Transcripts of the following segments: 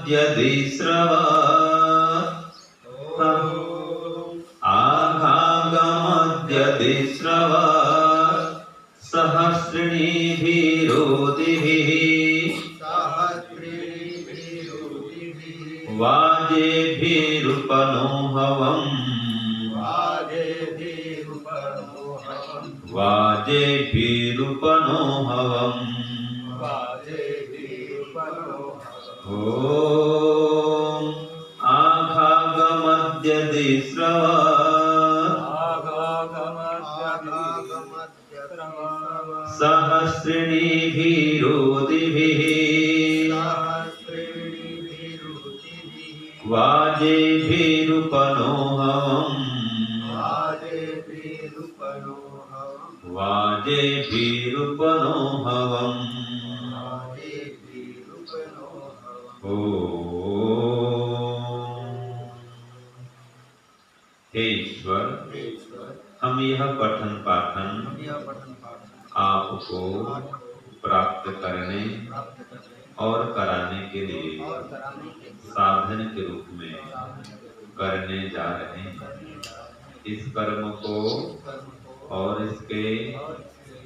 आघागमद्यदिस्रव आघागमद्यदिस्रव सहस्रिणीभिरोतिभिः वाजेभिरुपनोहवम् वाजेभिरुपनोहवम् ॐ आघागमद्यदिस्रव सहस्रिणीभिरोतिभिः वाजेभिरुपनोहवम् वाजेभिरुपनोहवम् हे ईश्वर, हम यह पठन पाठन आपको प्राप्त करने और कराने के लिए साधन के रूप में करने जा रहे हैं। इस कर्म को और इसके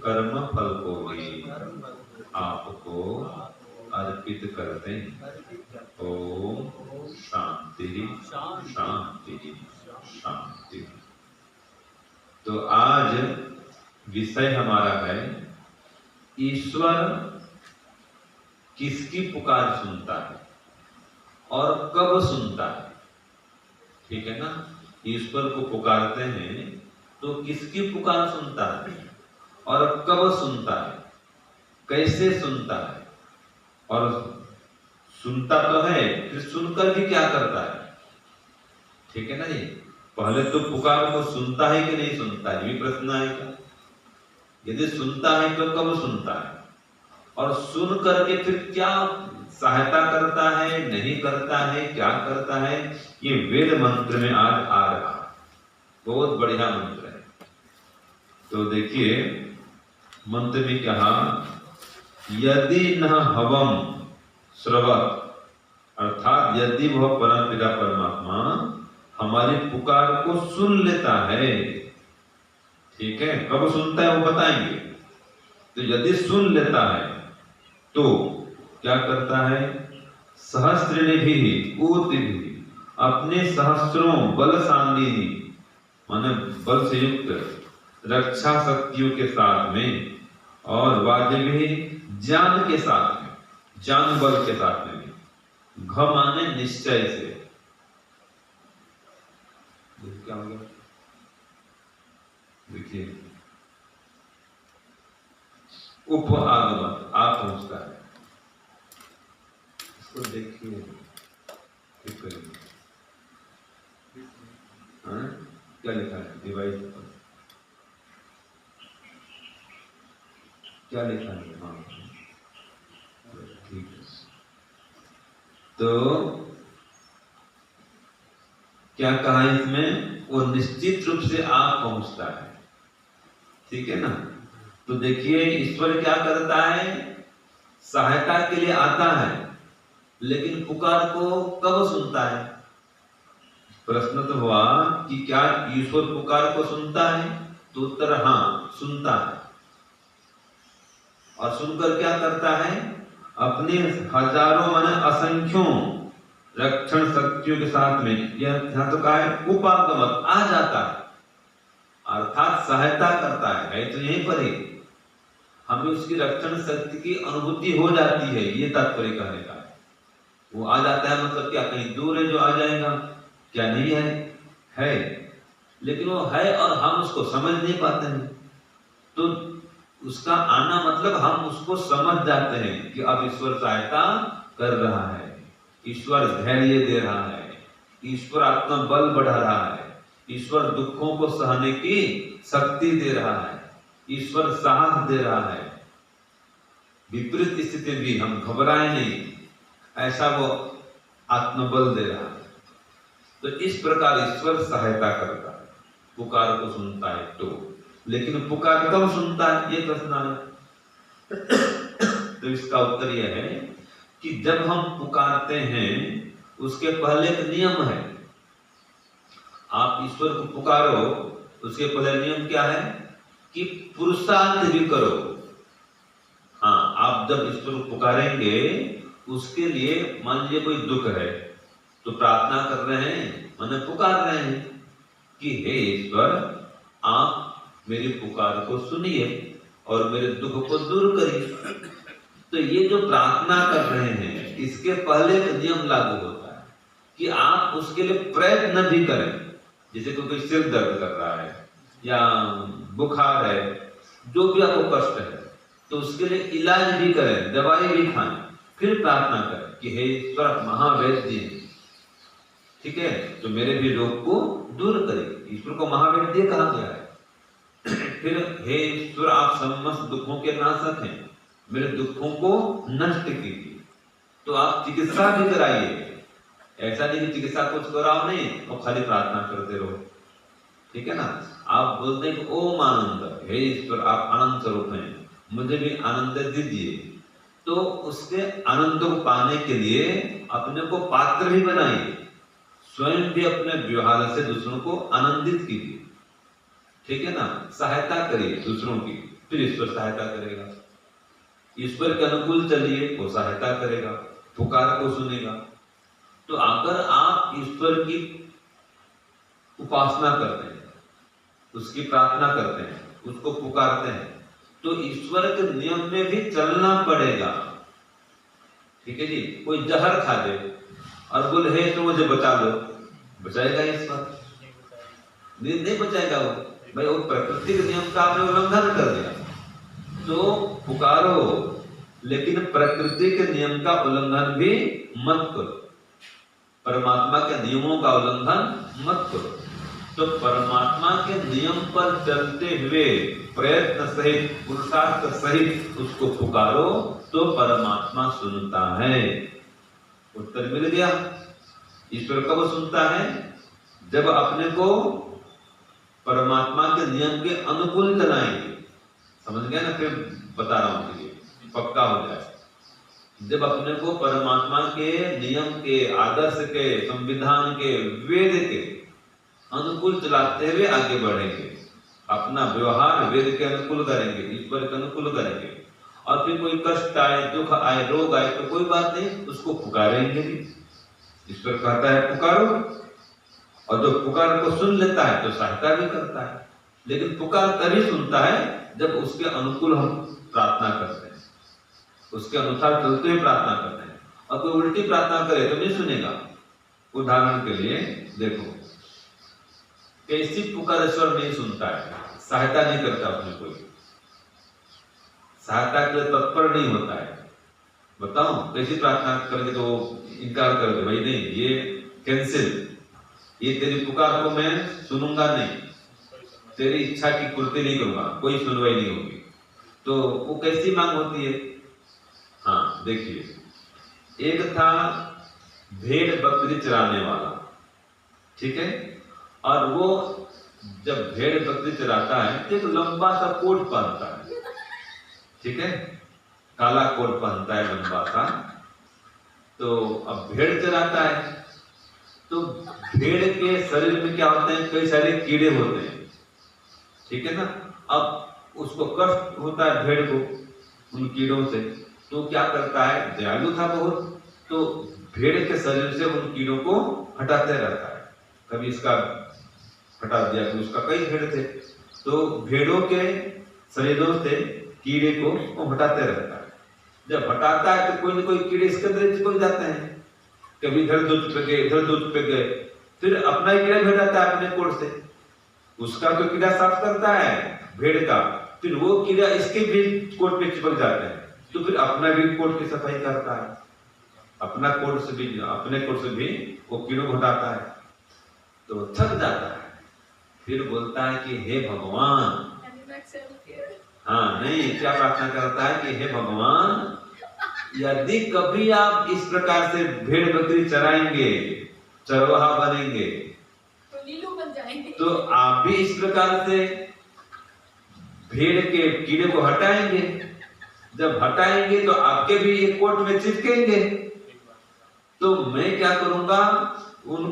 कर्म फल को भी आपको अर्पित करते हैं। ओम शांति शांति शांति। तो आज विषय हमारा है ईश्वर किसकी पुकार सुनता है और कब सुनता है। ठीक है ना, ईश्वर को पुकारते हैं तो किसकी पुकार सुनता है और कब सुनता है, कैसे सुनता है, और सुनता तो है फिर सुनकर भी क्या करता है। ठीक है ना जी, पहले तो पुकार को सुनता है कि नहीं सुनता है, ये प्रश्न आएगा। यदि सुनता है तो कब सुनता है और सुन करके फिर क्या सहायता करता है, नहीं करता है, क्या करता है, ये वेद मंत्र में आज आ रहा है। बहुत बढ़िया मंत्र है। तो देखिए मंत्र में कहा यदि न हवम श्रवत, अर्थात यदि वह परमपिता परमात्मा हमारी पुकार को सुन लेता है। ठीक है, कब सुनता है वो बताएंगे। तो यदि सुन लेता है तो क्या करता है, सहस्रिणीभिः ऊतिभिः, अपने सहस्रों बलशालिनी माने बल से युक्त रक्षा शक्तियों के साथ में, और वाजिभिः ज्ञान के साथ में, ज्ञान बल के साथ में भी, घ माने निश्चय से। क्या हो गया देखिए, उप आगमत आप पहुंचता है, इसको देखिए क्या लिखा है डिवाइस पर, क्या लिखा है। हाँ ठीक है, तो क्या कहा इसमें, वो निश्चित रूप से आप पहुंचता है। ठीक है ना, तो देखिए ईश्वर क्या करता है, सहायता के लिए आता है, लेकिन पुकार को कब सुनता है। प्रश्न तो हुआ कि क्या ईश्वर पुकार को सुनता है, तो उत्तर हाँ सुनता है। और सुनकर क्या करता है, अपने हजारों माने असंख्यों रक्षण शक्तियों के साथ में, यह तो कहा है उपागमत, आ जाता है, अर्थात सहायता करता है तो यहीं पर ही हमें उसकी रक्षण शक्ति की अनुभूति हो जाती है, ये तात्पर्य कहने का है। वो आ जाता है मतलब क्या कहीं दूर है जो आ जाएगा, क्या नहीं है, लेकिन वो है और हम उसको समझ नहीं पाते हैं। तो उसका आना मतलब हम उसको समझ जाते हैं कि अब ईश्वर सहायता कर रहा है, ईश्वर धैर्य दे रहा है, ईश्वर आत्मबल बढ़ा रहा है, ईश्वर दुखों को सहने की शक्ति दे रहा है, ईश्वर साहस दे रहा है। विपरीत स्थिति भी हम घबराए नहीं, ऐसा वो आत्मबल दे रहा है। तो इस प्रकार ईश्वर सहायता करता है, पुकार को सुनता है तो। लेकिन पुकार कब सुनता है, ये प्रश्न आया। तो इसका उत्तर यह है कि जब हम पुकारते हैं उसके पहले एक नियम है। आप ईश्वर को पुकारो, उसके पहले नियम क्या है कि पुरुषार्थ भी करो। हाँ, आप जब ईश्वर को पुकारेंगे उसके लिए, मान लीजिए कोई दुख है तो प्रार्थना कर रहे हैं, माने पुकार रहे हैं कि हे ईश्वर, आप मेरी पुकार को सुनिए और मेरे दुख को दूर करिए। तो ये जो प्रार्थना कर रहे हैं इसके पहले एक नियम लागू होता है कि आप उसके लिए प्रयत्न भी करें। जैसे कोई सिर दर्द कर रहा है या बुखार है, जो भी आपको कष्ट है, तो उसके लिए इलाज भी करें, दवाई भी खाएं, फिर प्रार्थना करें कि हे ईश्वर महावैद्य, ठीक है, तो मेरे भी रोग को दूर करे। ईश्वर को महावैद्य कहा गया है। फिर हे ईश्वर, आप समस्त दुखों के नाशक हैं, मेरे दुखों को नष्ट कीजिए। तो आप चिकित्सा भी कराइए, ऐसा नहीं कि चिकित्सा कुछ कराओ नहीं और खाली प्रार्थना करते रहो, ठीक है ना। आप बोलते हैं कि ओम आनंद, हे ईश्वर आप आनंद स्वरूप हैं, मुझे भी आनंद दीजिए। तो उसके आनंद को पाने के लिए अपने को पात्र भी बनाइए, स्वयं भी अपने व्यवहार से दूसरों को आनंदित कीजिए, ठीक है ना। सहायता करिए दूसरों की, फिर ईश्वर सहायता करेगा। ईश्वर के अनुकूल चलिए, वो सहायता करेगा, पुकार को सुनेगा। तो अगर आप ईश्वर की उपासना करते हैं, उसकी प्रार्थना करते हैं, उसको पुकारते हैं, तो ईश्वर के नियम में भी चलना पड़ेगा, ठीक है जी। कोई जहर खा दे और बोले हे तो मुझे बचा लो, बचाएगा ईश्वर? नहीं बचाएगा वो। भाई वो प्रकृति के नियम का आपने उल्लंघन कर दिया, तो पुकारो, लेकिन प्रकृति के नियम का उल्लंघन भी मत करो, परमात्मा के नियमों का उल्लंघन मत करो। तो परमात्मा के नियम पर चलते हुए प्रयत्न सहित, पुरुषार्थ सहित उसको पुकारो तो परमात्मा सुनता है। उत्तर मिल गया। ईश्वर कब सुनता है? जब अपने को परमात्मा के नियम के अनुकूल चलाएंगे। समझ गया ना? फिर बता रहा हूं, चलिए पक्का हो जाए। जब अपने को परमात्मा के नियम के, आदर्श के, संविधान के, वेद के अनुकूल चलाते हुए आगे बढ़ेंगे, अपना व्यवहार वेद के अनुकूल करेंगे, ईश्वर के अनुकूल करेंगे, और फिर कोई कष्ट आए, दुख आए, रोग आए तो कोई बात नहीं, उसको पुकारेंगे भी। ईश्वर कहता है पुकारो, और जो पुकार को सुन लेता है तो सहायता भी करता है। लेकिन पुकार तभी सुनता है जब उसके अनुकूल हम प्रार्थना करते हैं, उसके अनुसार चलते हुए प्रार्थना करते हैं। और कोई उल्टी प्रार्थना करे तो नहीं सुनेगा। उदाहरण के लिए देखो, कैसी पुकार ईश्वर नहीं सुनता है, सहायता नहीं करता, उसमें कोई सहायता के लिए तत्पर नहीं होता है। बताओ कैसी प्रार्थना करके तो इनकार कर दे, भाई नहीं, ये कैंसिल, ये तेरी पुकार को मैं सुनूंगा नहीं, तेरी इच्छा की पूर्ति नहीं करूंगा, कोई सुनवाई नहीं होगी। तो वो कैसी मांग होती है? हाँ देखिए, एक था भेड़ बकरी चराने वाला, ठीक है, और वो जब भेड़ बकरी चराता है तो एक लंबा सा कोट पहनता है, ठीक है, काला कोट पहनता है लंबा सा। तो अब भेड़ चराता है, तो भेड़ के शरीर में क्या होते हैं, कई सारे कीड़े होते हैं, ठीक है ना। अब उसको कष्ट होता है भेड़ को उन कीड़ों से, तो क्या करता है, दयालु था बहुत, तो भेड़ के शरीर से उन कीड़ों को हटाते रहता है। कभी इसका हटा दिया, कभी उसका, कई भेड़ थे, तो भेड़ों के शरीरों से कीड़े को हटाते रहता है। जब हटाता है तो कोई न कोई कीड़े इसके अंदर चिपक जाते हैं, कभी इधर दूध पे गए, इधर दूध पे गए, फिर अपना ही कीड़ा भेटाता है अपने कोट से, उसका तो कीड़ा साफ करता है भेड़ का, फिर वो कीड़ा इसके भी कोट पे चिपक जाते हैं, तो फिर अपना भी कोट की सफाई करता है, अपना कोट से भी, अपने कोट से भी वो कीड़ों को हटाता है। तो थक जाता है, फिर बोलता है कि हे भगवान, हाँ नहीं, क्या प्रार्थना करता है कि हे भगवान, यदि कभी आप इस प्रकार से भेड़ बकरी चराएंगे, चरवाहा बनेंगे, तो नीलू बन जाएंगे, तो आप भी इस प्रकार से भेड़ के कीड़े को हटाएंगे, जब हटाएंगे तो आपके भी ये कोट में चिपकेंगे। तो मैं क्या करूंगा, उन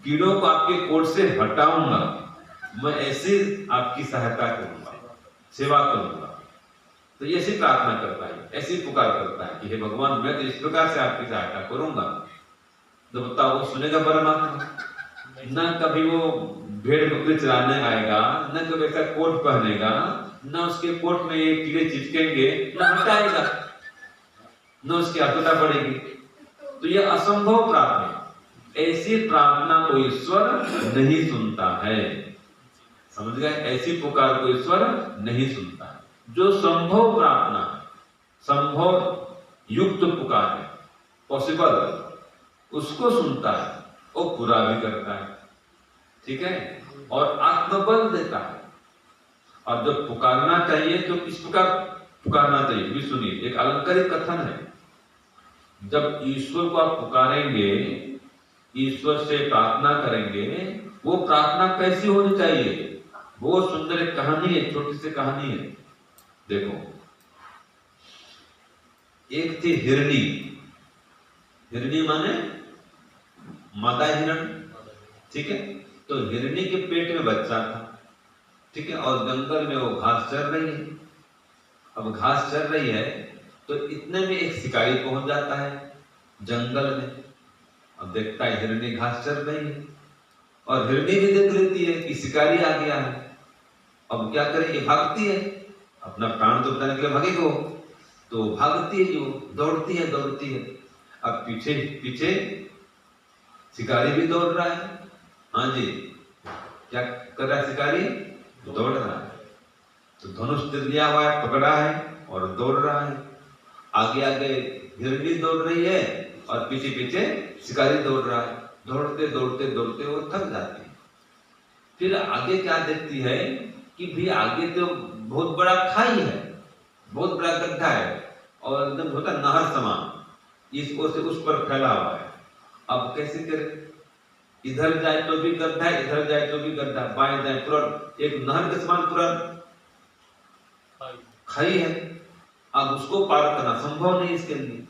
कीड़ों को आपके कोट से हटाऊंगा। मैं ऐसे आपकी सहायता करूंगा, सेवा करूंगा। तो ये ऐसी प्रार्थना करता है, ऐसी पुकार करता है कि हे भगवान, मैं तो इस प्रकार से आपकी सहायता करूंगा। तो बताओ, वो सुनेगा परमात्मा? न कभी वो भेड़ बकरी चराने आएगा, न कभी ऐसा कोट पहनेगा, न उसके कोट में ये कीड़े चिपकेंगे, न हटाएगा, न उसकी आतुरता पड़ेगी। तो ये असंभव प्रार्थना, ऐसी प्रार्थना को ईश्वर नहीं सुनता है। समझ गए? ऐसी पुकार को ईश्वर नहीं सुनता है। जो संभव प्रार्थना, संभव युक्त पुकार है, पॉसिबल, उसको सुनता है और पूरा भी करता है। ठीक है? और आत्मबल देता है। और जब पुकारना चाहिए तो किस प्रकार पुकारना चाहिए भी सुनिए। एक अलंकारिक कथन है, जब ईश्वर को आप पुकारेंगे, ईश्वर से प्रार्थना करेंगे, वो प्रार्थना कैसी होनी चाहिए? बहुत सुंदर एक कहानी है, छोटी सी कहानी है। देखो, एक थी हिरणी। हिरणी माने मादा हिरण। ठीक है? तो हिरणी के पेट में बच्चा था। ठीक है? और जंगल में वो घास चर रही है। अब घास चर रही है तो इतने में एक शिकारी पहुंच जाता है जंगल में। अब देखता है हिरणी घास चर रही है, और हिरणी भी देख लेती है कि शिकारी आ गया है। अब क्या करे, ये भागती है, अपना प्राण तो बचाने के लिए भागेगा, तो भागती है, जो दौड़ती है दौड़ती है। अब पीछे पीछे शिकारी भी दौड़ रहा है। हाँ जी, क्या कर रहा है शिकारी? दौड़ रहा है। तो धनुष लिया हुआ है, पकड़ा है और दौड़ रहा है। आगे आगे हिरणी दौड़ रही है और पीछे पीछे शिकारी दौड़ रहा है। दौड़ते दौड़ते दौड़ते वो थक जाती है। फिर आगे क्या देखती है कि भी आगे तो बहुत बड़ा खाई है, बहुत बड़ा गड्ढा है, और एकदम होता नहर समान, इस ओर से उस पर फैला हुआ है। अब कैसे करे? इधर जाए तो भी गड्ढा, इधर जाए तो भी गड्ढा, बाएं जाए पूरा एक नहर के समान पूरा खाई है। अब उसको पार करना संभव नहीं इसके लिए।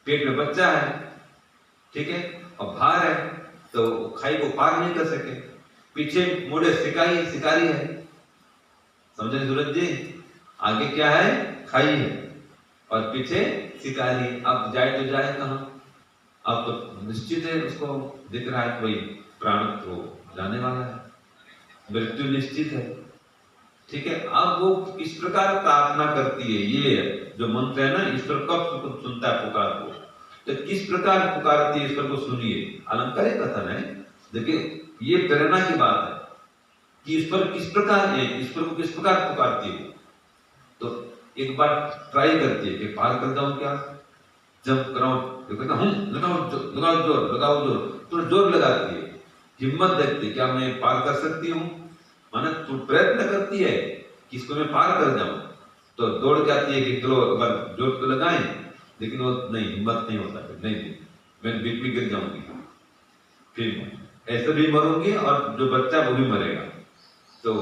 पेट में बच्चा है, ठीक है, और भार है, तो खाई को पार नहीं कर सके। पीछे मुड़े शिकारी है। समझे सूरज जी? आगे क्या है? खाई है और पीछे शिकारी। अब जाए तो जाए कहां? अब तो निश्चित है, उसको दिख रहा है कोई प्राण तो जाने वाला है, मृत्यु निश्चित है। ठीक है? अब वो किस प्रकार प्रार्थना करती है, ये जो मंत्र है ना, ईश्वर कब सुनता है पुकार को, तो किस प्रकार पुकारती है ईश्वर को सुनिए। अलंकारिक कथन है, देखिए ये प्रेरणा की बात है कि ईश्वर किस प्रकार है, ईश्वर को किस प्रकार पुकारती है। तो एक बार ट्राई करती है कि पार कर जाऊं क्या, जंप कराऊं, तो कहता हूं लगाओ जोर, तो जोर लगाती है, हिम्मत देखती है क्या मैं पार कर सकती हूँ। माने तू प्रयत्न करती है कि इसको मैं पार कर जाऊं, तो दौड़ के आती है कि चलो एक बार जोर तो लगाएं, लेकिन वो नहीं, हिम्मत नहीं होता, नहीं मैं बीपी गिर जाऊंगी, फिर ऐसे भी मरूंगी और जो बच्चा वो भी मरेगा। तो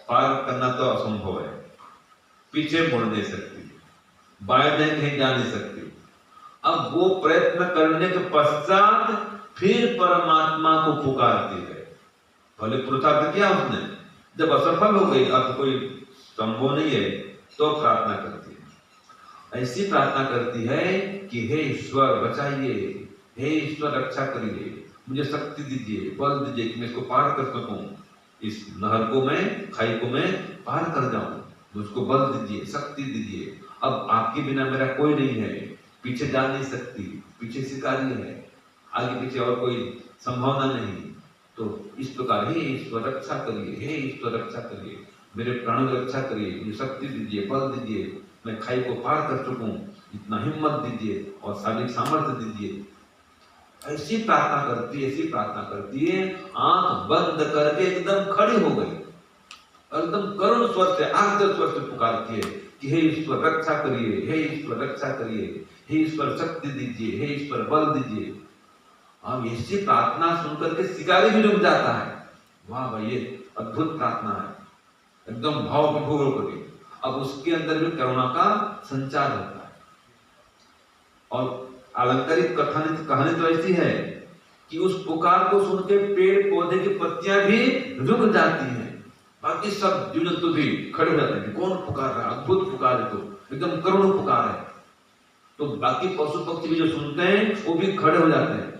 पार करना तो असंभव है। पीछे मुड़ नहीं सकती, बाएं दाएं कहीं जा नहीं सकती। अब वो प्रयत्न करने के पश्चात फिर परमात्मा को पुकारती है। भले पुरुषार्थ किया उसने, जब असफल हो गई, अब कोई संभव नहीं है, तो प्रार्थना करती है। ऐसी प्रार्थना करती है कि हे ईश्वर बचाइए, हे ईश्वर रक्षा करिए, मुझे शक्ति दीजिए, बल दीजिए कि मैं इसको पार कर सकूं, इस नहर को मैं, खाई को मैं पार कर जाऊं, मुझको बल दीजिए, शक्ति दीजिए। अब आपके बिना मेरा कोई नहीं है, पीछे जा नहीं सकती, पीछे शिकारी है, आगे पीछे और कोई संभावना नहीं। तो इस प्रकार हे ईश्वर रक्षा करिए, हे ईश्वर रक्षा करिए, मेरे प्राणों की रक्षा करिए, मुझे शक्ति दीजिए, बल दीजिए, मैं खाई को पार कर चुकूं, इतना हिम्मत दीजिए और शारीरिक सामर्थ्य दीजिए। ऐसी प्रार्थना करती है, ऐसी प्रार्थना करती है, आंख बंद करके एकदम खड़ी हो गई, एकदम करुण स्वर से, आर्द्र स्वर से पुकारती है कि हे ईश्वर रक्षा करिए, हे ईश्वर रक्षा करिए, हे ईश्वर शक्ति दीजिए, हे ईश्वर बल दीजिए। अब ऐसी प्रार्थना सुनकर के शिकारी भी रुक जाता है। वाह भाई, ये अद्भुत प्रार्थना है, एकदम भाव विभोर होकर। अब उसके अंदर भी करुणा का संचार होता है। और अलंकारिक कहानी तो ऐसी है कि उस पुकार को सुन के पेड़ पौधे की पत्तियां भी रुक जाती हैं, बाकी सब जीव जंतु भी खड़े हो जाते हैं। कौन पुकार रहा है, अद्भुत पुकार है, तो एकदम करुण पुकार है। तो बाकी पशु पक्षी भी जो सुनते हैं वो भी खड़े हो जाते हैं,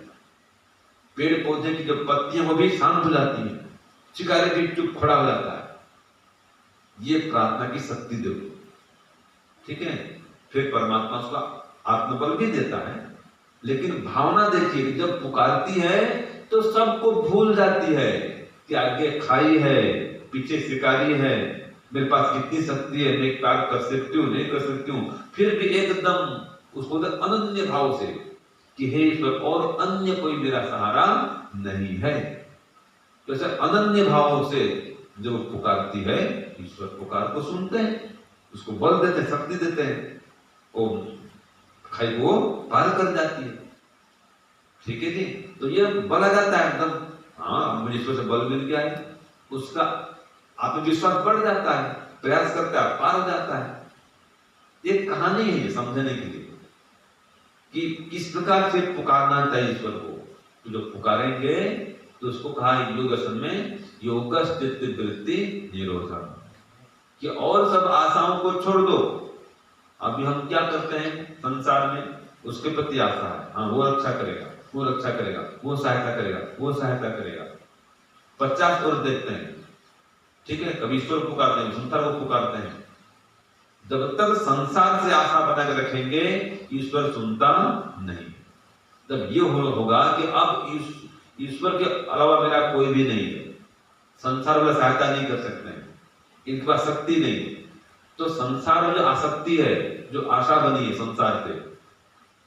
पेड़ पौधे की जो पत्तियां वो भी शांत हो जाती हैं, शिकारी भी चुप खड़ा हो जाता है। ये प्रार्थना की शक्ति दो, ठीक है। फिर परमात्मा उसका आत्मबल भी देता है, लेकिन भावना देखिए, जब पुकारती है तो सबको भूल जाती है कि आगे खाई है, पीछे शिकारी है, मेरे पास कितनी शक्ति है, मैं कार्य कर सकती हूँ, नहीं कर सकती हूँ। फिर भी एकदम उसको अनन्य भाव से कि हे ईश्वर, और अन्य कोई मेरा सहारा नहीं है। तो ऐसे अनन्य भाव से जब पुकारती है, ईश्वर पुकार को सुनते हैं, उसको बल देते हैं, शक्ति देते हैं, और खाई को पार कर जाती है। ठीक है जी। तो ये बल आ जाता है एकदम, हाँ मुझे ईश्वर से बल मिल गया है, उसका आत्मविश्वास बढ़ जाता है, प्रयास करता है, पार हो जाता है। ये कहानी है ये समझने के लिए कि किस प्रकार से पुकारना चाहिए ईश्वर को। तो जो पुकारेंगे तो उसको कहा योग दर्शन में योगश्चित्त वृत्ति निरोधम, कि और सब आशाओं को छोड़ दो। अभी हम क्या करते हैं संसार में, उसके प्रति आशा है, हाँ वो रक्षा करेगा, वो रक्षा करेगा, वो सहायता करेगा, वो सहायता करेगा, 50 और देखते हैं, ठीक है। कभी ईश्वर पुकारते हैं, संसार को पुकारते हैं। जब तक संसार से आशा बना के रखेंगे, ईश्वर सुनता नहीं। जब ये होगा कि अब ईश्वर के अलावा मेरा कोई भी नहीं है, संसार वाला सहायता नहीं कर सकते हैं, इनके पास शक्ति नहीं है, तो संसार में जो आसक्ति है, जो आशा बनी है संसार पे,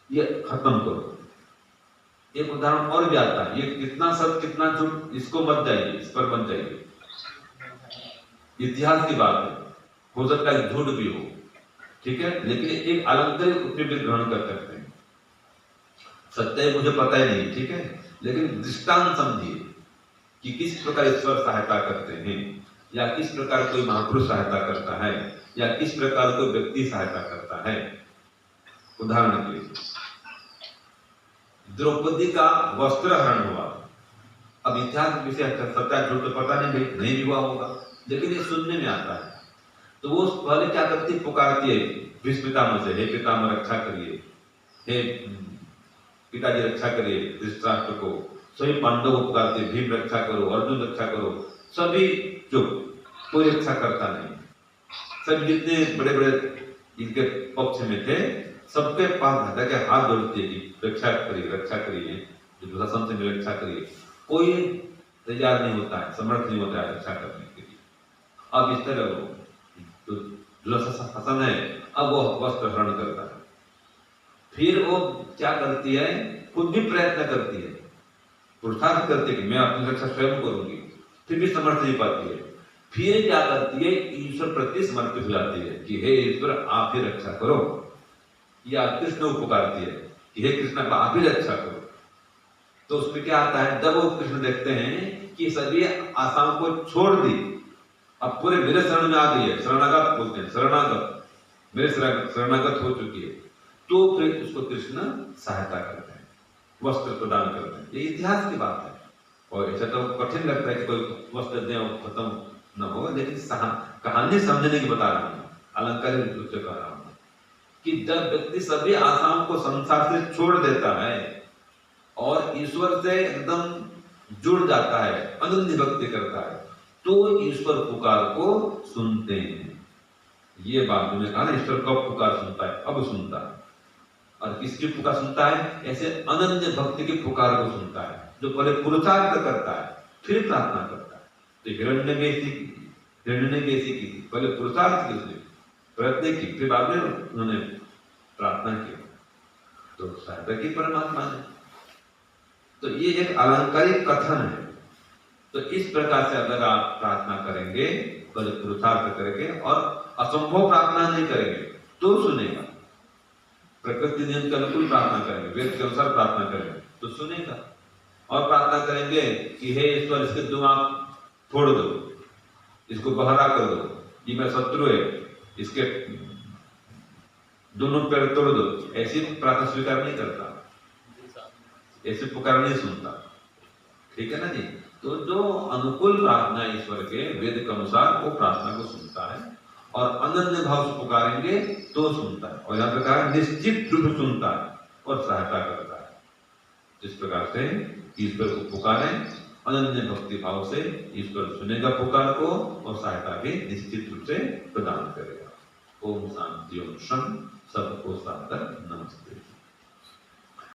ये खत्म करो। एक उदाहरण और भी आता है, ये कितना सत्य कितना झूठ इसको मत जाइए, इस पर मत जाइए, इतिहास की बात है, हो सकता है झूठ भी हो, ठीक है, लेकिन एक अलंकारिक रूप में ग्रहण कर सकते हैं। सत्य मुझे पता ही नहीं, ठीक है, लेकिन दृष्टांत समझिए कि किस प्रकार ईश्वर सहायता करते हैं, या किस प्रकार कोई महापुरुष सहायता करता है, या किस प्रकार कोई व्यक्ति सहायता करता है। उदाहरण के लिए द्रौपदी का वस्त्र हरण हुआ। अब इतिहास विषय सत्य झूठ तो पता नहीं भी हुआ होगा, लेकिन ये सुनने में आता है। तो वो पहले क्या करती, पुकारती है भीष्म पितामह से, हे पितामह रक्षा करिए, हे पिताजी रक्षा करिए धृतराष्ट्र को। सभी पांडवों को पुकारते, भीम रक्षा करो, अर्जुन रक्षा करो, सभी चुप, कोई रक्षा करता नहीं। सब जितने बड़े बड़े इनके पक्ष में थे, सबके पास के हाथ जोड़ते रक्षा करिए, रक्षा करिए, दुशासन से मेरी रक्षा करिए। कोई तैयार नहीं होता है, समर्थ नहीं होता है रक्षा करने के लिए। अब इस तरह तो दुशासन है, अब वो वस्त्र हरण करता है। फिर वो क्या करती है, खुद भी प्रयत्न करती है, पुरुषार्थ करती है कि मैं अपनी रक्षा स्वयं करूंगी, फिर भी समर्थ नहीं पाती है। फिर क्या करती है, ईश्वर प्रति समर्पित हो जाती है कि हे ईश्वर आप ही रक्षा करो, या कृष्ण को पुकारती है कि हे कृष्ण आप ही रक्षा करो। तो उसमें क्या आता है, जब वो कृष्ण देखते हैं कि सभी आशाओं को छोड़ दी, अब पूरे मेरे शरण में आ गई है, शरणागत बोलते हैं, शरणागत, मेरे शरणागत हो चुकी है, तो फिर उसको कृष्ण सहायता करते हैं, वस्त्र प्रदान करते हैं। ये इतिहास की बात है, और ऐसा तो कठिन लगता है कि कोई वस्त्र दे और खत्म न हो, लेकिन कहानी समझने की बता रहा हूं, अलंकारिक रूप से कह रहा हूं कि जब व्यक्ति सभी आशाओं को संसार से छोड़ देता है और ईश्वर से एकदम जुड़ जाता है, अनन्य भक्ति करता है, तो ईश्वर पुकार को सुनते हैं। ये बात मैंने कहा ना, ईश्वर कब पुकार सुनता है, अब सुनता है। और किसकी पुकार सुनता है, ऐसे अनन्य भक्ति की पुकार को सुनता है, जो पहले पुरुषार्थ करता है फिर प्रार्थना करता है। तो हिरण्य ने भी ऐसी की थी, पहले पुरुषार्थ की, उसने प्रयत्न की, फिर बाद में उन्होंने प्रार्थना की, तो सहायता की परमात्मा ने। तो ये एक अलंकारिक कथन है। तो इस प्रकार से अगर आप प्रार्थना करेंगे, पहले पुरुषार्थ करेंगे और असंभव प्रार्थना नहीं करेंगे तो सुनेगा। प्रकृति नियम के अनुकूल प्रार्थना करेंगे, वेद के अनुसार प्रार्थना करेंगे तो सुनेगा। और प्रार्थना करेंगे कि हे ईश्वर इसके दिमाग फोड़ दो, इसको बहरा कर दो, ये मेरा शत्रु है, इसके दोनों पैर तोड़ दो, ऐसी प्रार्थना स्वीकार नहीं करता, ऐसे पुकार नहीं सुनता। ठीक है ना जी। तो जो अनुकूल प्रार्थना ईश्वर के वेद के अनुसार वो प्रार्थना को सुनता है, और अनन्य भाव से पुकारेंगे तो सुनता है, और यहाँ पे कहा निश्चित रूप से सुनता है और सहायता करता है। जिस प्रकार से ईश्वर को पुकारें अनन्य भक्ति भाव से, ईश्वर सुनेगा पुकार को और सहायता भी निश्चित रूप से प्रदान करेगा। ओम शांति ओम शम। सबको सादर नमस्ते।